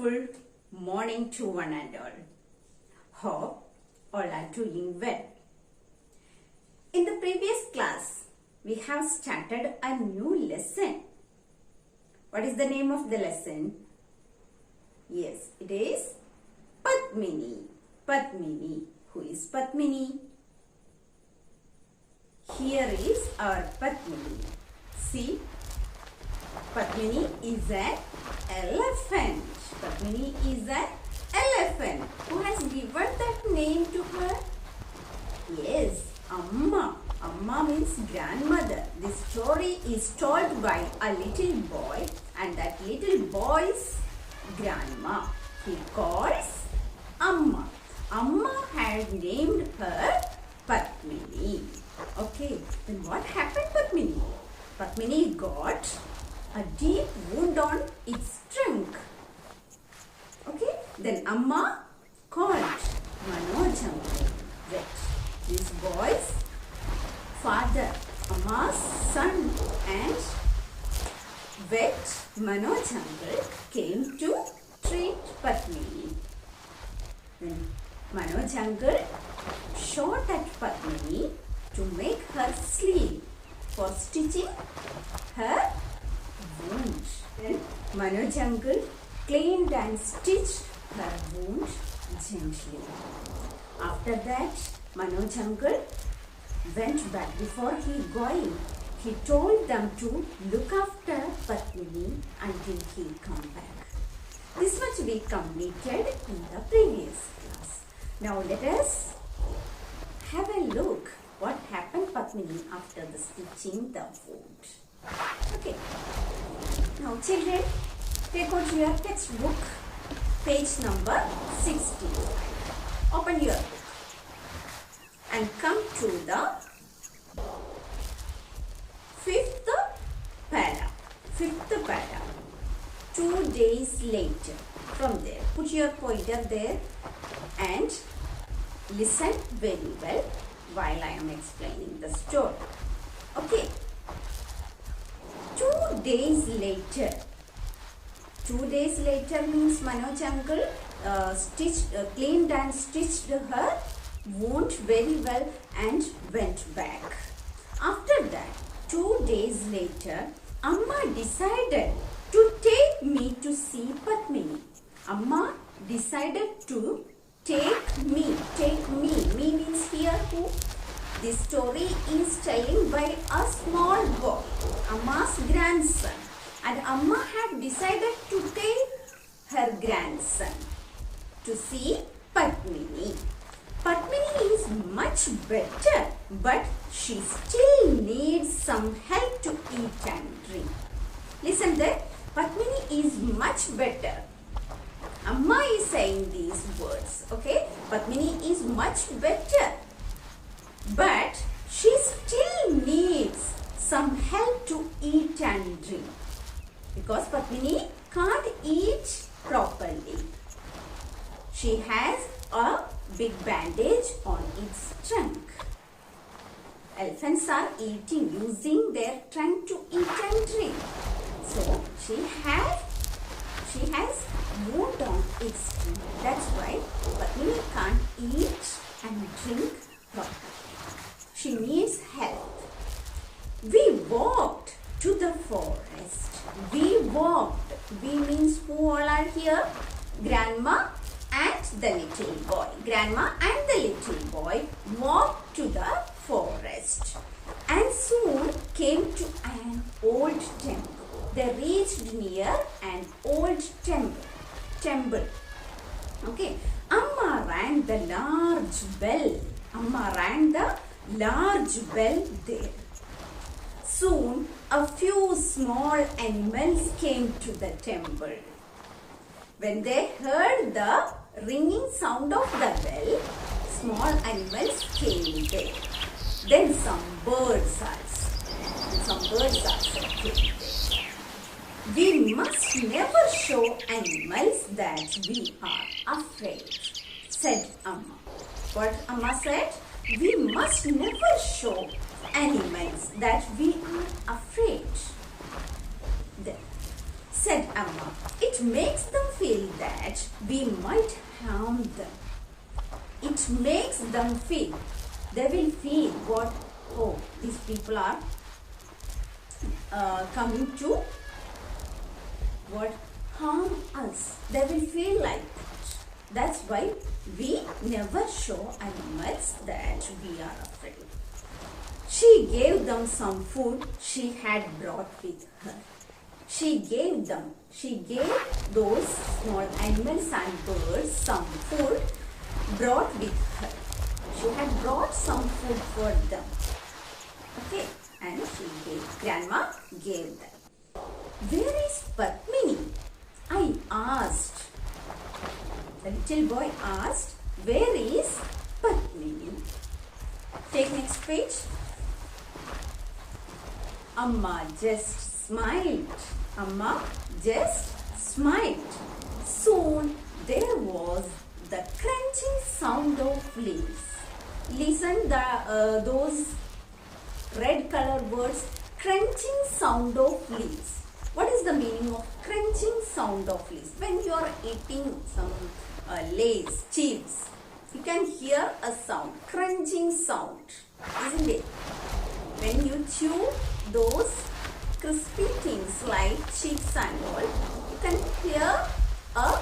beautiful morning to one and all. Hope all are doing well. In the previous class, we have started a new lesson. What is the name of the lesson? Yes, it is Padmini. Padmini. Who is Padmini? Here is our Padmini. See, Padmini is an elephant. Padmini is an elephant. Who has given that name to her? Yes, Amma. Amma means grandmother. This story is told by a little boy, and that little boy's grandma. He calls Amma. Amma had named her Padmini. Okay, then what happened, Padmini? Padmini got a deep wound on its trunk. Okay, then Amma called Manojam. This boy's father, Amma's son, and vet Manoj uncle came to treat Padmini. Then Manoj uncle shot at Padmini to make her sleep for stitching her wound. Then Manoj uncle cleaned and stitched her wound gently. After that, Manoj uncle went back. Before he going, he told them to look after Padmini until he come back. This much we completed in the previous class. Now let us have a look what happened Padmini after the stitching the wound. Okay. Now children, take out your textbook, page number 60. Open your book and come to the fifth para. 2 days later. From there, put your pointer there and listen very well while I am explaining the story. Okay. 2 days later. 2 days later means Manoj uncle cleaned and stitched her wound very well and went back. After that, 2 days later, Amma decided to take me to see Padmini. Amma decided to take me. Me means here who? This story is telling by a small boy, Amma's grandson. And Amma had decided to take her grandson to see Padmini. Padmini is much better, but she still needs some help to eat and drink. Listen there, Padmini is much better. Amma is saying these words, okay? Padmini is much better, but she still needs some help to eat and drink. Because Padmini can't eat properly. She has a big bandage on its trunk. Elephants are eating, using their trunk to eat and drink. So she has wound on its trunk. That's why Padmini can't eat and drink properly. She needs help. We walked to the forest. We walked. We means who all are here? Grandma and the little boy. Grandma and the little boy walked to the forest and soon came to an old temple. They reached near an old temple. Okay. Amma rang the large bell. Amma rang the large bell there. Soon, a few small animals came to the temple. When they heard the ringing sound of the bell, small animals came there. Then some birds also came there. We must never show animals that we are afraid, said Amma. What Amma said? We must never show animals that we are afraid. said Amma. It makes them feel that we might harm them. It makes them feel. They will feel what? Oh, these people are coming to what? Harm us. They will feel like that. That's why we never show animals that we are afraid. She gave them some food she had brought with her. She gave those small animals and birds some food brought with her. She had brought some food for them. Okay, and grandma gave them. Where is Padmini? I asked. The little boy asked, where is Padmini? Take next page. Amma just smiled. Amma just smiled. Soon there was the crunching sound of leaves. Listen those red color words, crunching sound of leaves. What is the meaning of crunching sound of leaves? When you are eating some lays, chips, you can hear a sound, crunching sound, isn't it? When you chew those crispy things like chips and all, you can hear a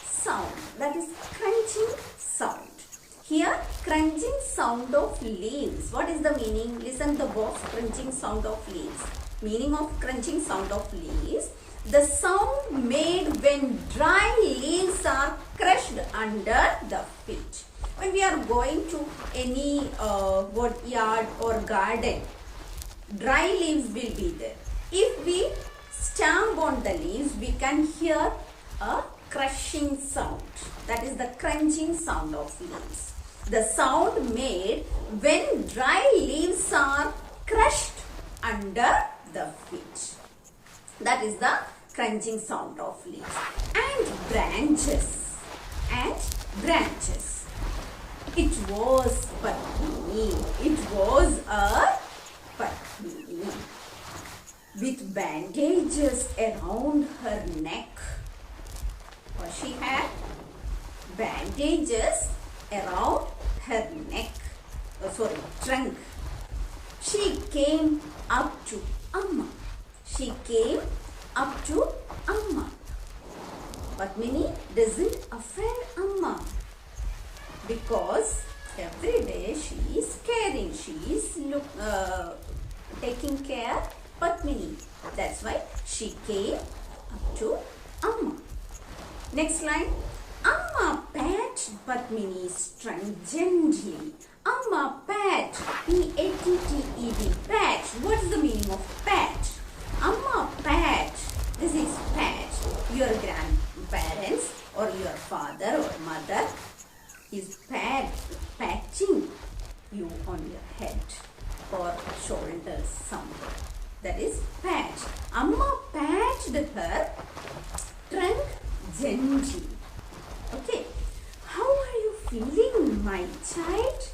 sound, that is crunching sound. Here, crunching sound of leaves. What is the meaning? Listen the box, crunching sound of leaves. Meaning of crunching sound of leaves. The sound made when dry leaves are crushed under the feet. When we are going to any yard or garden, dry leaves will be there. If we stamp on the leaves, we can hear a crushing sound. That is the crunching sound of leaves. The sound made when dry leaves are crushed under the feet. That is the crunching sound of leaves. And branches. And branches. It was Padmini. It was a Padmini. With bandages around her neck. Or she had bandages around her neck. Trunk. She came up to Amma. She came up to Amma. Padmini doesn't afraid Amma because every day she is caring. She is taking care Padmini. That's why she came up to Amma. Next line. Amma pat Padmini's trunk gently. Amma pat. P-A-T-T-E-D. Pat. What is the meaning of pat? Amma pat. This is pat. Your grandparents or your father or mother is patching you on your head or shoulders somewhere. That is pat. Amma patched her trunk gently. Okay. How are you feeling, my child?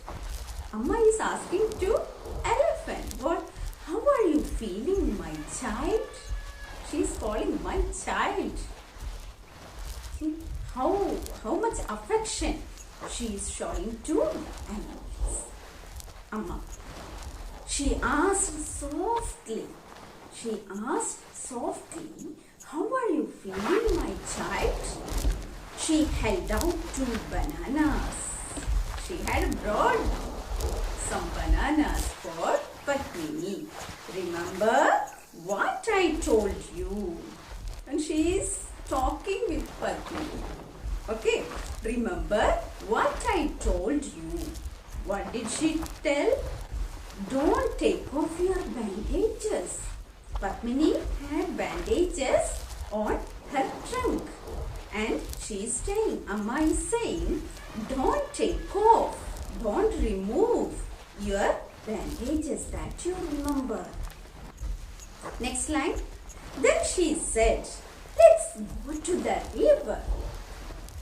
Amma is asking to elephant. What? How are you feeling, my child? She is calling my child. See how much affection she is showing to animals. Amma. She asked softly. How are you feeling, my child? She held out 2 bananas. She had brought some bananas for Padmini. Remember what I told you? And she is talking with Padmini. Okay, remember what I told you. What did she tell? Don't take off your bandages. Padmini had bandages on her trunk. And she is saying, Amma is saying, don't take off, don't remove your bandages, that you remember. Next line. Then she said, let's go to the river.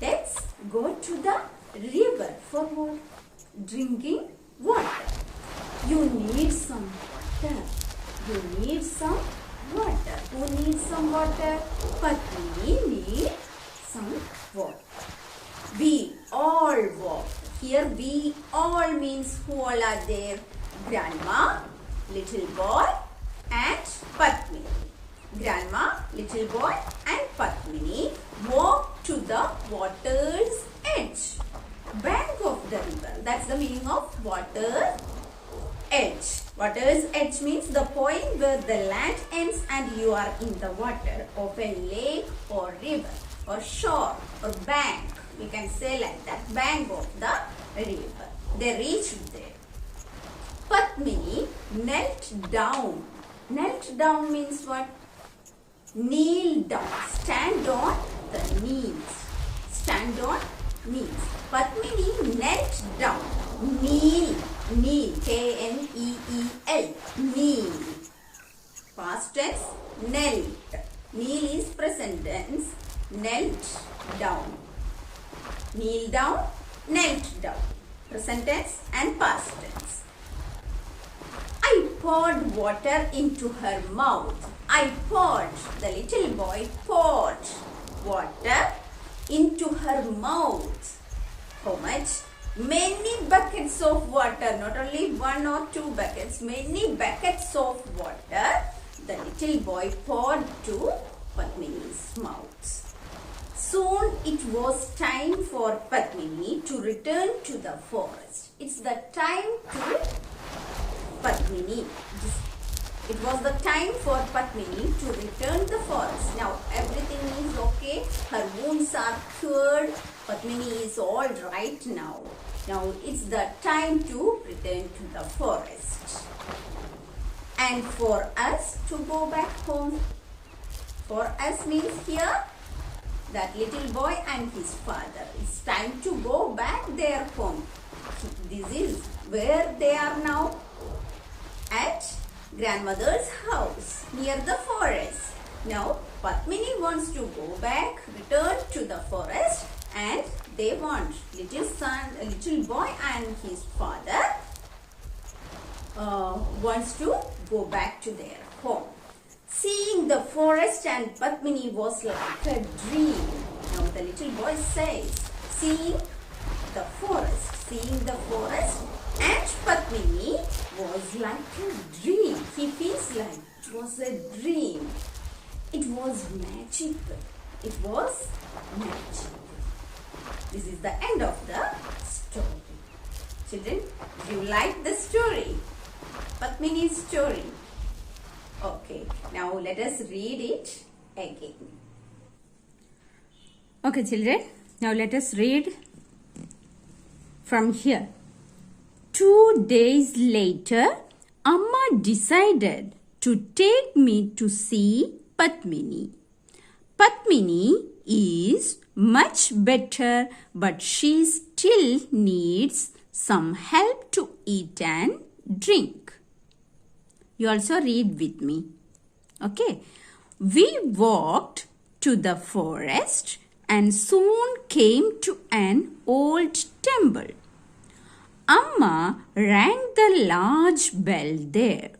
Let's go to the river for what? Drinking water. You need some water. You need some water. Who needs some water? Padmini needs some water. We all walk. Here we all means who all are there? Grandma, little boy and Padmini. Grandma, little boy and Padmini walk to the water's edge. Bank of the river. That's the meaning of water edge. Water's edge means the point where the land ends and you are in the water of a lake or river or shore or bank. We can say like that. Bank of the river. They reached there. Padmini knelt down. Knelt down means what? Kneel down. Stand on the knees. Stand on knees. Padmini knelt down. Kneel. Kneel. K-N-E-E-L. Kneel. Past tense. Knelt. Kneel is present tense. Knelt down. Kneel down. Knelt down. Present tense and past tense. I poured water into her mouth. I poured. The little boy poured water into her mouth. How much? Many buckets of water. Not only one or two buckets. Many buckets of water the little boy poured to Padmini's mouth. Soon it was time for Padmini to return to the forest. It's the time to Padmini. It was the time for Padmini to return the forest. Now everything is okay. Her wounds are cured. Padmini is all right now. Now it's the time to return to the forest. And for us to go back home. For us means here that little boy and his father. It's time to go back their home. This is where they are now. At grandmother's house near the forest. Now Padmini wants to go back, return to the forest, and they want little boy and his father wants to go back to their home. Seeing the forest and Padmini was like a dream. Now the little boy says, seeing the forest and Padmini was like a dream. He feels like it was a dream. It was magical. It was magical. This is the end of the story. Children, do you like the story? Padmini's story. Okay, now let us read it again. Okay, children, now let us read from here. 2 days later, Amma decided to take me to see Padmini. Padmini is much better, but she still needs some help to eat and drink. You also read with me. Okay. We walked to the forest and soon came to an old temple. Amma rang the large bell there.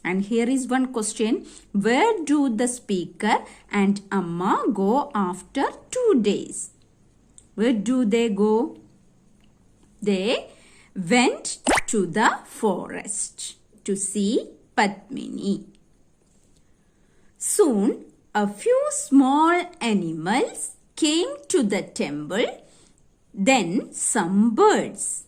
And here is one question. Where do the speaker and Amma go after 2 days? Where do they go? They went to the forest to see Padmini. Soon a few small animals came to the temple, then some birds.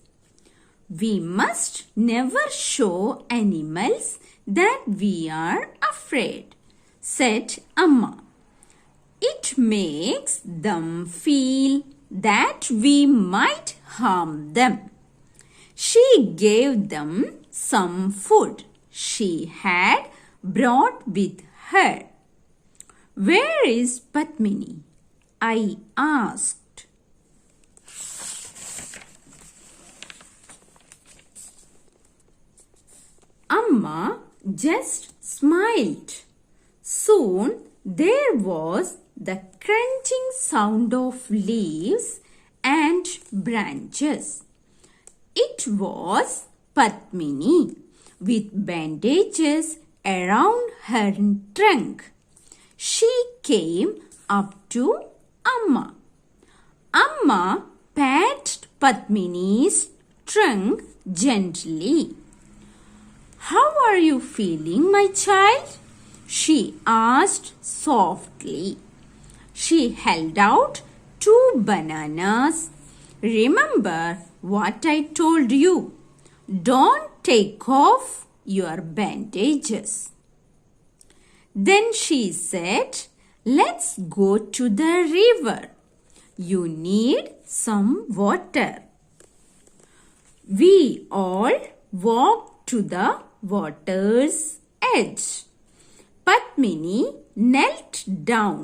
We must never show animals that we are afraid, said Amma. It makes them feel that we might harm them. She gave them some food she had brought with her. Where is Padmini? I asked. Amma just smiled. Soon there was the crunching sound of leaves and branches. It was Padmini with bandages around her trunk she came up to Amma. Amma patted Padmini's trunk gently. "How are you feeling, my child?" she asked softly. She held out 2 bananas. "Remember what I told you. Don't take off your bandages." Then she said, "Let's go to the river. You need some water." We all walked to the water's edge. Padmini knelt down.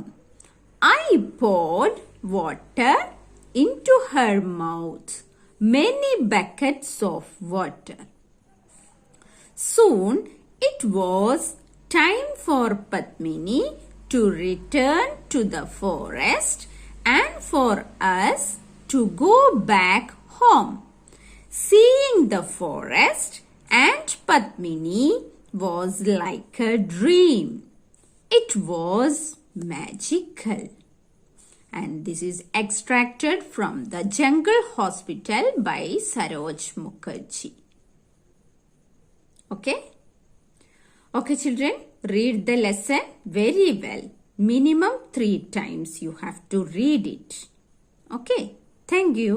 I poured water into her mouth, many buckets of water. Soon it was time for Padmini to return to the forest and for us to go back home. Seeing the forest and Padmini was like a dream. It was magical. And this is extracted from The Jungle Hospital by Saroj Mukherjee. Okay? Okay, children, read the lesson very well. Minimum 3 times you have to read it. Okay? Thank you.